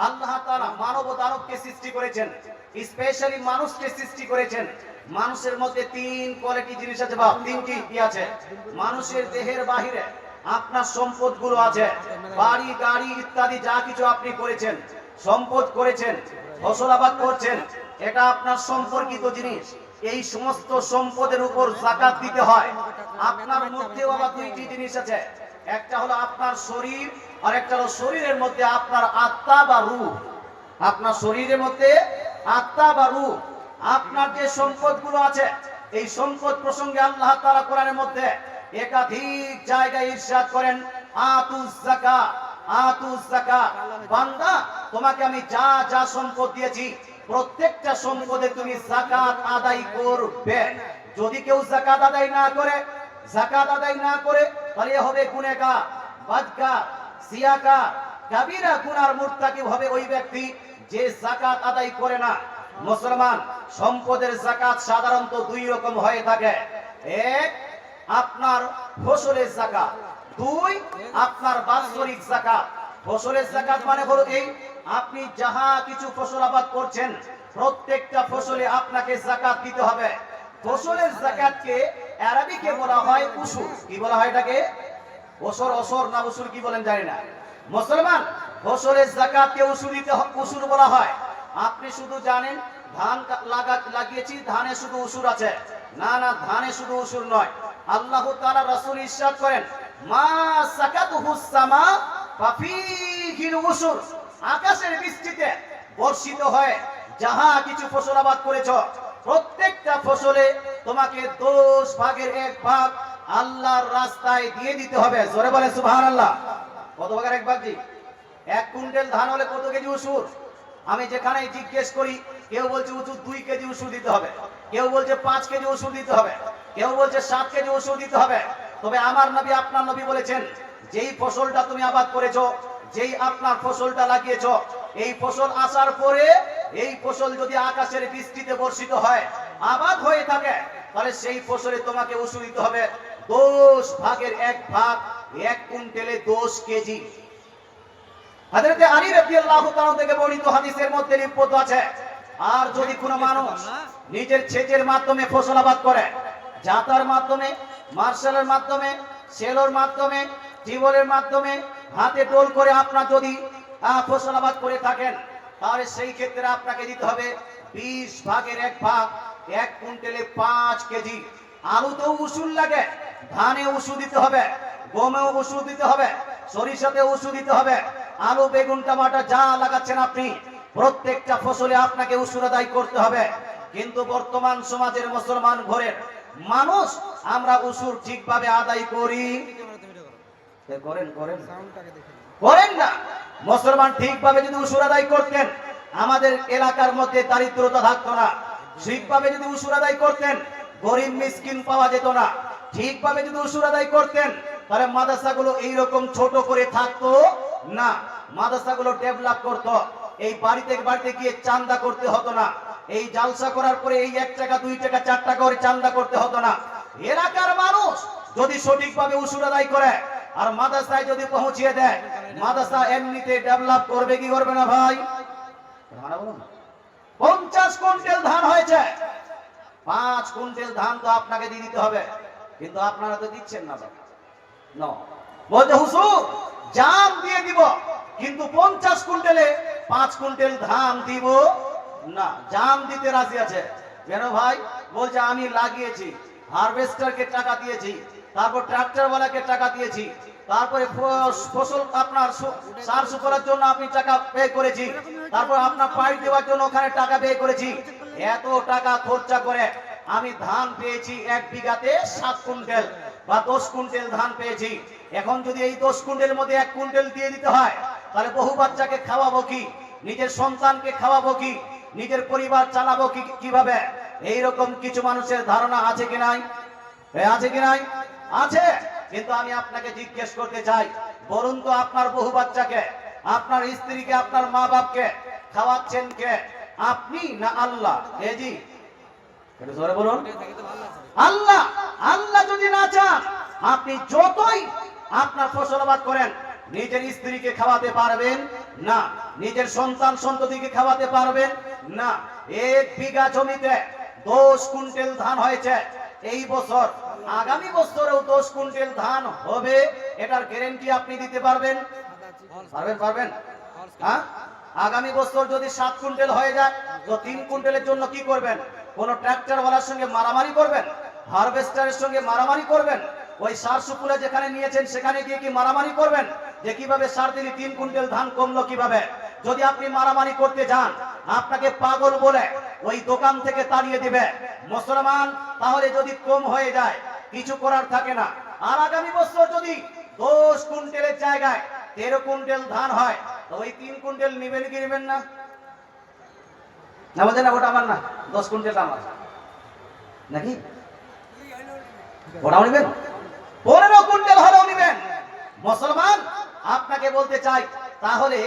আল্লাহ তাআলা মানব ও দানবকে সৃষ্টি করেছেন, স্পেশালি মানুষকে সৃষ্টি করেছেন। মানুষের মধ্যে তিন কোয়ালিটি জিনিস আছে বা তিনটি কি আছে। মানুষের দেহের বাহিরে আপনার সম্পদগুলো আছে, বাড়ি গাড়ি ইত্যাদি যা কিছু আপনি করেছেন, সম্পদ করেছেন, ফসল আবাদ করছেন, এটা আপনার সম্পর্কিত জিনিস। এই সমস্ত সম্পদের উপর যাকাত দিতে হয়। আপনার মধ্যেও আবার দুইটি জিনিস আছে, একটা হলো আপনার শরীর আর একটা হলো শরীরের মধ্যে আপনার আত্মা বা রূহ। আপনার শরীরের মধ্যে আত্মা বা রূহ, আপনার যে সম্পদগুলো আছে, এই সম্পদ প্রসঙ্গে আল্লাহ তাআলা কোরআনের মধ্যে একাধিক জায়গায় ইরশাদ করেন, আতুজ যাকাত, আতুজ যাকাত। বান্দা, তোমাকে আমি যা যা সম্পদ দিয়েছি প্রত্যেকটা সম্পদে তুমি যাকাত আদায় করবে। যদি কেউ যাকাত আদায় না করে, যাকাত আদায় না করে, তাহলে হবে গুনাহগার, বদকার, সিয়াকার, কাবীরা গুনার মুরতাকিব হবে ওই ব্যক্তি যে যাকাত আদায় করে না। মুসলমান, সম্পদের যাকাত সাধারণত দুই রকম হয়ে থাকে। এক, আপনার ফসলের যাকাত। দুই, আপনার বাৎসরিক যাকাত। ফসলের যাকাত মানে হলো এই, আপনি যাহা কিছু ফসল আবাদ করছেন প্রত্যেকটা ফসলে আপনাকে যাকাত দিতে হবে। ফসলের যাকাতকে আরবিতে বলা হয় উশুর। কি বলা হয় এটাকে? ওসর, ওসর না উশুর কি বলেন জানি না। মুসলমান, ফসলের যাকাতকে উশুর দিতে, উশুর বলা হয়। আপনি শুধু জানেন ধান লাগিয়েছি, ধানে শুধু উশুর আছে। না না, ধানে শুধু উশুর নয়। আল্লাহ তাআলা রাসূল ইরশাদ করেন, মা সাকাতুহুস সামা ফাফিহিল উশুর। আকাশের বৃষ্টিতে বর্ষিত হয় যাহা কিছু ফসল আবাদ করেছো, প্রত্যেকটা ফসলে তোমাকে 10 ভাগের 1 ভাগ আল্লাহর রাস্তায় দিয়ে দিতে হবে। জোরে বলে সুবহানাল্লাহ। কত ভাগের 1 ভাগ জি? 1 কুইন্টাল ধান হলে কত কেজি উশুর? আমি যেখানে জিজ্ঞেস করি, কেউ বলছে উঁচু 2 কেজি উশুর দিতে হবে, কেউ বলছে 5 কেজি উশুর দিতে হবে, কেউ বলছে 7 কেজি উশুর দিতে হবে। তবে আমার নবী, আপনার নবী বলেছেন, যেই ফসলটা তুমি আবাদ করেছো, যেই আপনার ফসলটা লাগিয়েছো, এই ফসল আসার পরে এই ফসল যদি আকাশের বৃষ্টিতে বর্ষিত হয়, আবাদ হয়ে থাকে, তাহলে সেই ফসলে তোমাকে উশুর দিতে হবে 10 ভাগের 1 ভাগ, 1 কুইন্টালে 10 কেজি। হযরত আলী রাদিয়াল্লাহু তাআলা থেকে বর্ণিত হাদিসের মধ্যে লিপিবদ্ধ আছে, আর যদি কোনো মানুষ নিজের সেচের মাধ্যমে ফসল আবাদ করে, জাতার মাধ্যমে, মার্শালের মাধ্যমে, সেলোর মাধ্যমে, টিউবওয়েলের মাধ্যমে, হাতে টোল করে আপনার যদি ফসল আবাদ করে থাকেন, তাহলে সেই ক্ষেত্রে আপনাকে দিতে হবে 20 ভাগের 1 ভাগ, 1 কুইন্টালে 5 কেজি। আলুতেও উশুর লাগে, ধানে উশুর দিতে হবে, গমেও উশুর দিতে হবে, সরিষাতে উশুর দিতে হবে। আলু, বেগুন, টমেটো যা লাগাচ্ছেন আপনি, প্রত্যেকটা ফসলে আপনাকে উশুর আদায় করতে হবে। কিন্তু বর্তমান সমাজের মুসলমান ঘরের মানুষ, আমরা উশুর ঠিকভাবে আদায় করি? করেন না। মুসলমান ঠিকভাবে যদি উশুর আদায় করতেন, আমাদের এলাকার মধ্যে দারিদ্রতা থাকতো না। ঠিকভাবে যদি উশুর আদায় করতেন, গরিব মিসকিন পাওয়া যেত না। ঠিকভাবে যদি উশুর আদায় করতেন, তাহলে মাদ্রাসাগুলো এইরকম ছোট করে থাকতো না। মাদ্রাসাগুলো ডেভেলপ করতো। এই বাড়িতে বাড়িতে গিয়ে চাঁদা করতে হতো না। এই জালসা করার পরে এই 1 টাকা 2 টাকা 4 টাকা করে চাঁদা করতে হতো না। এলাকার মানুষ যদি সঠিকভাবে উশুর আদায় করে আর মাদ্রাসায় যদি পৌঁছিয়ে দেয়, মাদ্রাসা এমনিতে ডেভেলপ করবে কি করবে না ভাই? 50 কুইন্টাল ধান হয়েছে, 5 কুইন্টাল ধান তো আপনাকে দিয়ে দিতে হবে, কিন্তু আপনারা তো দিচ্ছেন না। বলতে হুজুর জাম দিয়ে দিব, কিন্তু 50 কুইন্টালে 5 কুইন্টাল ধান দিব না। জাম দিতে রাজি আছে কেন ভাই? বলছে আমি লাগিয়েছি, হারভেস্টারকে টাকা দিয়েছি, তারপর ট্রাক্টরওয়ালাকে টাকা দিয়েছি, তারপরে ফসল আপনার সার সুফলার জন্য আপনি টাকা ব্যয় করেছি, তারপর আপনার পাইপ দেওয়ার জন্য ওখানে টাকা ব্যয় করেছি। এত টাকা খরচা করে আমি ধান পেয়েছি 1 বিঘাতে 7 কুইন্টাল বা 10 কুইন্টাল ধান পেয়েছি। এখন যদি এই 10 কুইন্টালের মধ্যে 1 কুইন্টাল দিয়ে দিতে হয়, তাহলে বহু বাচ্চাকে খাওয়াবো কি? নিজের সন্তানকে খাওয়াবো কি? নিজের পরিবার চালাবো কিভাবে? এইরকম কিছু মানুষের ধারণা আছে কি নাই? আছে কি নাই? আছে। কিন্তু আমি আপনাকে জিজ্ঞেস করতে চাই, বলুন তো, আপনার বহু বাচ্চাকে, আপনার স্ত্রীকে, আপনার মা বাপকে খাওয়াচ্ছেন কে? আপনি না আল্লাহ? এ জি, একটু জোরে বলুন। আল্লাহ। আল্লাহ যদি না চান, আপনি যতই আপনার ফসল আবাদ করেন, নিজের স্ত্রীকে খাওয়াতে পারবেন না। নিজের সন্তান সন্ততিকে খাওয়াতে পারবেন না। 1 বিঘা জমিতে 10 কুইন্টাল ধান হয়েছে এই বছর, আগামী বছরেও 10 কুইন্টাল ধান হবে, এটার গ্যারান্টি আপনি দিতে পারবেন? পারবেন? হ্যাঁ, আগামী বছর যদি 7 কুইন্টাল হয়ে যায় তো 3 কুইন্টালের জন্য কি করবেন? কোন ট্রাক্টরওয়ালার সঙ্গে মারামারি করবেন? হারভেস্টারের সঙ্গে মারামারি করবেন? ওই সার সুপুলে যেখানে নিয়েছেন সেখানে গিয়ে কি মারামারি করবেন যে কিভাবে সার দিলে 3 কুইন্টাল ধান কমলো কিভাবে? যদি আপনি মারামারি করতে যান, আপনাকে পাগল বলে ওই দোকান থেকে তাড়িয়ে দিবে মুসলমান। তাহলে যদি কম হয়ে যায় কিছু করার থাকে না। আর আগামী বছর যদি 10 কুইন্টালের জায়গায় 13 কুইন্টাল ধান হয় তো ওই 3 কুইন্টাল নেবেন কি নেবেন না? বলছেন না ওটা আমার না, 10 কুইন্টাল আমার নাকি? ওটাও নেবেন? 15 কুইন্টাল হলেও নেবেন মুসলমান। আপনাকে বলতে চাই, তাহলে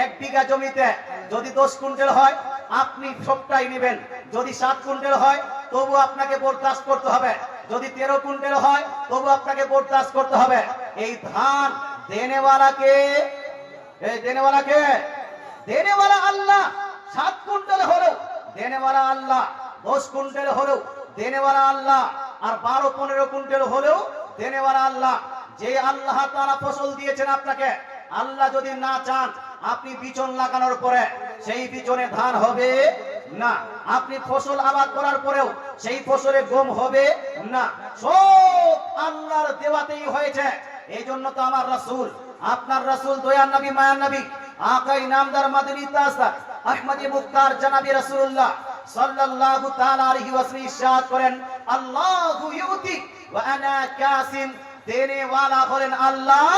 1 বিঘা জমিতে যদি 10 কুইন্টাল হয় আপনি সবটাই নেবেন। যদি 7 কুইন্টাল হয় তবু আপনাকে বরদাস্ত করতে হবে। যদি 13 কুইন্টাল হয় তবু আপনাকে বরদাস্ত করতে হবে। এই ধান দেনেওয়ালাকে, এই দেনেওয়ালাকে, দেনেওয়ালা আল্লাহ। 7 কুইন্টাল হলেও দেনেওয়ালা আল্লাহ, 10 কুইন্টাল হলেও দেনেওয়ালা আল্লাহ, আর 12-15 কুইন্টাল হলেও দেনেওয়ালা আল্লাহ। যে আল্লাহ তাআলা ফসল দিয়েছেন আপনাকে, আল্লাহ যদি না চান আপনি বীজন লাগানোর পরে সেই বীজনে ধান হবে না। আপনি ফসল আবাদ করার পরেও সেই ফসলে গম হবে না। সব আল্লাহর দেওয়াতেই হয়েছে। এই জন্য তো আমার রাসূল, আপনার রাসূল, দয়ার নবী, মায়ার নবী, আকাই নামদার মাদানী তাজদার আহমদী মুখতার জনাবী রাসূলুল্লাহ সাল্লাল্লাহু তাআলা আলাইহি ওয়াসাল্লাম ইরশাদ করেন, আল্লাহু ইউতি ওয়া আনা কাসিম। দেনে ওয়ালা হলেন আল্লাহ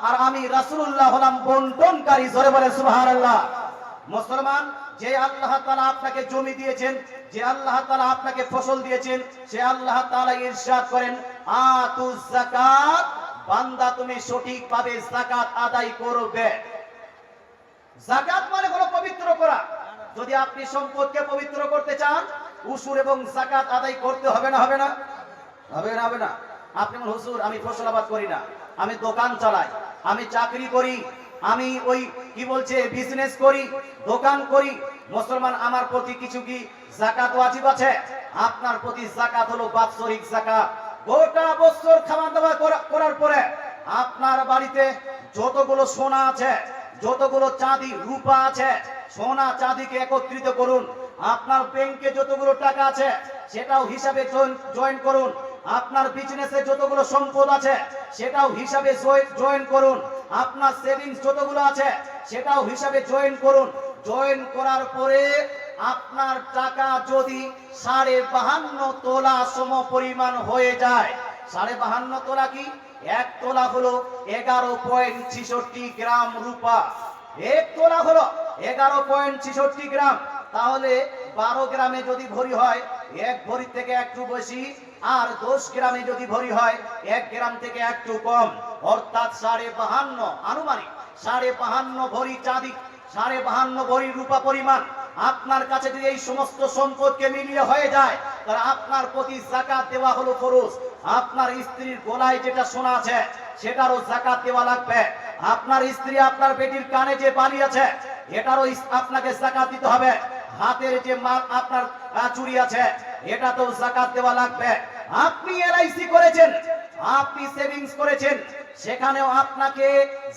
আর আমি রাসূলুল্লাহ হলাম বন্টনকারী। জোরে বলেন সুবহানাল্লাহ। মুসলমান, যে আল্লাহ তাআলা আপনাকে জমি দিয়েছেন, যে আল্লাহ তাআলা আপনাকে ফসল দিয়েছেন, সে আল্লাহ তাআলা ইরশাদ করেন, আতুজ যাকাত। বান্দা তুমি সঠিকভাবে যাকাত আদায় করবে। যাকাত মানে হলো পবিত্র করা। যদি আপনি সম্পদকে পবিত্র করতে চান, উসুর এবং যাকাত আদায় করতে হবে না? হবে না? হবে না। আপনি বলেন, হুজুর আমি ফসল আবাদ করি না, আমি দোকান চালাই, আমি চাকরি করি, আমি ওই কি বলছে বিজনেস করি, দোকান করি। মুসলমান, আমার প্রতি কিছু কি যাকাত ওয়াজিব আছে? আপনার প্রতি যাকাত হলো বাৎসরিক যাকাত। গোটা বছর খাওয়া দাওয়া করার পরে আপনার বাড়িতে যতগুলো সোনা আছে, যতগুলো চাঁদি রূপা আছে, সোনা চাঁদিকে একত্রিত করুন। আপনার ব্যাংকে যতগুলো টাকা আছে সেটাও হিসাবে জয়েন করুন। আপনার বিজনেসে যতগুলো সম্পদ আছে সেটাও হিসাবে জয়েন করুন। আপনার সেভিংস যতগুলো আছে সেটাও হিসাবে জয়েন করুন। জয়েন করার পরে আপনার টাকা যদি 52.5 তোলা সম পরিমাণ হয়ে যায়, 52.5 তোলা কি? 1 তোলা হলো 11.66 গ্রাম রূপা। 1 তোলা হলো 11.66 গ্রাম। তাহলে 12 গ্রামে যদি ভরি হয় 1 ভরি থেকে একটু বেশি, আর 10 গ্রামে যদি ভরি হয় 1 গ্রাম থেকে একটু কম, অর্থাৎ 52.5 আনুমানিক 52.5 ভরি চাঁদি, 52.5 ভরি রূপা পরিমাণ আপনার কাছে যদি এই সমস্ত সম্পদকে মিলিয়ে হয়ে যায়, তাহলে আপনার প্রতি যাকাত দেওয়া হলো ফরজ। আপনার স্ত্রীর গলায় যেটা সোনা আছে সেটারও যাকাত দেওয়া লাগবে। আপনার স্ত্রী, আপনার বেটির কানে যে বালি আছে এটারও আপনাকে যাকাত দিতে হবে। হাতের যে মাল আপনার চুরি আছে এটাতেও যাকাত দেওয়া লাগবে। আপনি এলআইসি করেছেন, আপনি সেভিংস করেছেন, সেখানেও আপনাকে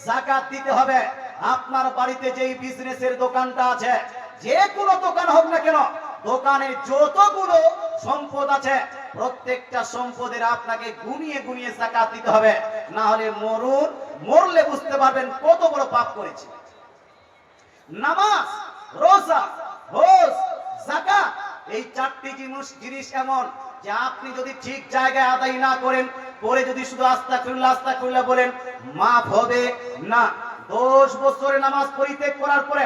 যাকাত দিতে হবে। আপনার বাড়িতে যেই বিজনেসের দোকানটা আছে, যে কোনো দোকান হোক না কেন, দোকানে যতগুলো সম্পদ আছে প্রত্যেকটা সম্পদের আপনাকে গুনিয়ে গুনিয়ে যাকাত দিতে হবে। না হলে মরলে বুঝতে পারবেন কত বড় পাপ করেছে। নামাজ, রোজা, হজ, যাকাত, এই 4টি জিনিস এমন যে আপনি যদি ঠিক জায়গায় আদায় না করেন, পরে যদি শুধু আস্তাগফিরুল্লাহ আস্তাগফিরুল্লাহ বলেন, মাফ হবে না। 10 বছরের নামাজ পরিত্যাগ করার পরে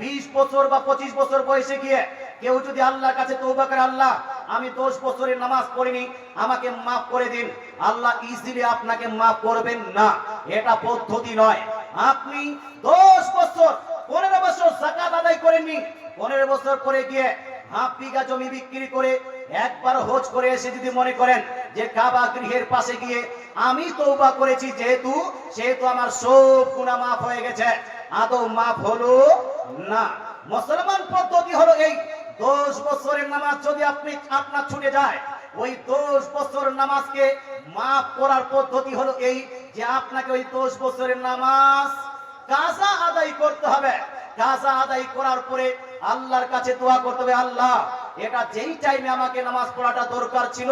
20 বছর বা 25 বছর বয়সে গিয়ে কেউ যদি আল্লাহর কাছে তওবা করে, আল্লাহ আমি 10 বছরের নামাজ পড়িনি, আমাকে মাফ করে দিন, আল্লাহ ইজিলি আপনাকে মাফ করবেন না। এটা পদ্ধতি নয়। আপনি 10 বছর 15 বছর যাকাত আদায় করেননি, করেননি, 15 বছর পরে গিয়ে হাফ বিঘা জমি বিক্রি করে একবার হজ করে এসে যদি মনে করেন যে কাবা গৃহের পাশে গিয়ে আমি তওবা করেছি, সেহেতু আমার সব গুনাহ মাফ হয়ে গেছে, আদৌ মাফ হলো না। মুসলমান পদ্ধতি হলো এই, 10 বছরের নামাজ যদি আপনার ছুটে যায়, ওই 10 বছর নামাজকে মাফ করার পদ্ধতি হলো এই যে আপনাকে ওই 10 বছরের নামাজ কাজা আদায় করতে হবে। কাজা আদায় করার পরে আল্লাহর কাছে দোয়া করতে হবে, আল্লাহ এটা যেই টাইমে আমাকে নামাজ পড়াটা দরকার ছিল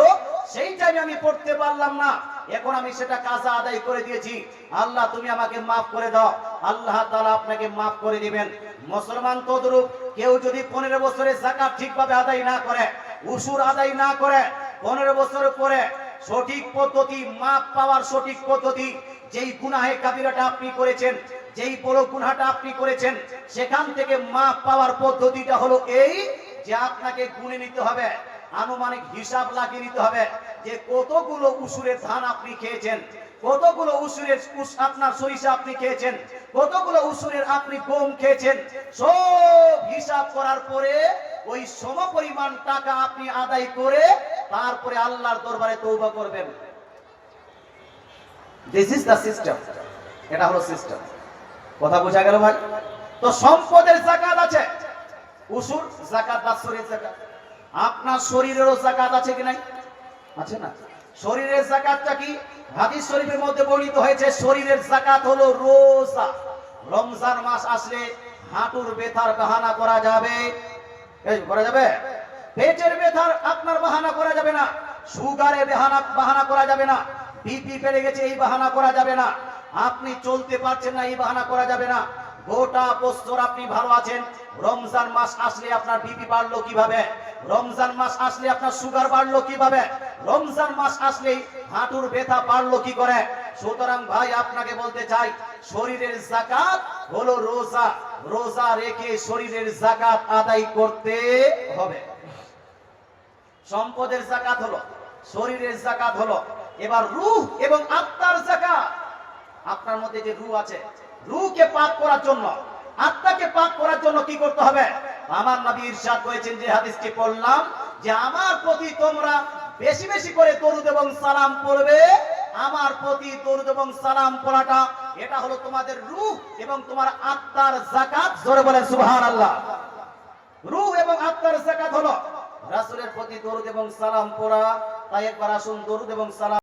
সেই টাইমে আমি পড়তে পারলাম না, এখন আমি সেটা কাজা আদায় করে দিয়েছি, আল্লাহ তুমি আমাকে মাফ করে দাও। আল্লাহ তাআলা আপনাকে মাফ করে দিবেন। মুসলমান তদ্রূপ, কেউ যদি 15 বছরের যাকাত ঠিকভাবে আদায় না করে, উসুর আদায় না করে, 15 বছর পরে সঠিক পদ্ধতি, মাফ পাওয়ার সঠিক পদ্ধতি, যেই গুনাহে কাবিরাটা আপনি করেছেন, যেই বড় গুনাহটা আপনি করেছেন, সেখান থেকে মাফ পাওয়ার পদ্ধতিটা হলো এই যে আপনাকে গুনে নিতে হবে, আনুমানিক হিসাব লাগিয়ে নিতে হবে যে কতগুলো উসুরের ধান আপনি খেয়েছেন, কতগুলো উসুরের আপনার সরিষা আপনি খেয়েছেন, কতগুলো উসুরের আপনি গম খেয়েছেন, সব হিসাব করার পরে ওই সমপরিমাণ টাকা আপনি আদায় করে তারপরে আল্লাহর দরবারে তওবা করবেন। দিস ইজ দা সিস্টেম, এটা হলো সিস্টেম। কথা বোঝা গেল ভাই? তো সম্পদের যাকাত আছে, উসুর যাকাত, বাৎসরিক যাকাত। আপনার শরীরেরও যাকাত আছে কি নাই? আছে না? শরীরের যাকাতটা কি? হাদিস শরীফের মধ্যে বর্ণিত হয়েছে, শরীরের যাকাত হলো রোজা। রমজান মাস আসলে হাঁটুর ব্যথার বাহানা করা যাবে, করা যাবে? পেটের ব্যথার আপনার বাহানা করা যাবে না, সুগারে বাহানা করা যাবে না, বিপি বেড়ে গেছে এই বাহানা করা যাবে না, আপনি চলতে পারছেন না এই বাহানা করা যাবে না। গোটা বছর আপনি ভালো আছেন, রমজান মাস আসলে আপনার বিপি বাড়লো কিভাবে? রমজান মাস আসলে আপনার সুগার বাড়লো কিভাবে? রমজান মাস আসলে হাঁটুর ব্যথা বাড়লো কি করে? সুতরাং ভাই আপনাকে বলতে চাই, শরীরের যাকাত হলো রোজা। রোজা রেখে শরীরের যাকাত আদায় করতে হবে। সম্পদের যাকাত হলো, শরীরের যাকাত হলো। এবার রূহ এবং আত্মার যাকাত। আপনার মধ্যে যে রূহ আছে, রূহকে পাক করার জন্য, আত্মাকে পাক করার জন্য কি করতে হবে? আমার নবী ইরশাদ করেছেন, যে হাদিসটি পড়লাম, যে আমার প্রতি তোমরা বেশি বেশি করে দরুদ এবং সালাম পড়বে। আমার প্রতি দরুদ এবং সালাম পড়াটা এটা হলো তোমাদের রূহ এবং তোমার আত্মার যাকাত। জোরে বলেন সুবহানাল্লাহ। রূহ এবং আত্মার যাকাত হলো রাসূলের প্রতি দরুদ এবং সালাম পড়া। তাই একবার আসুন দরুদ এবং সালাম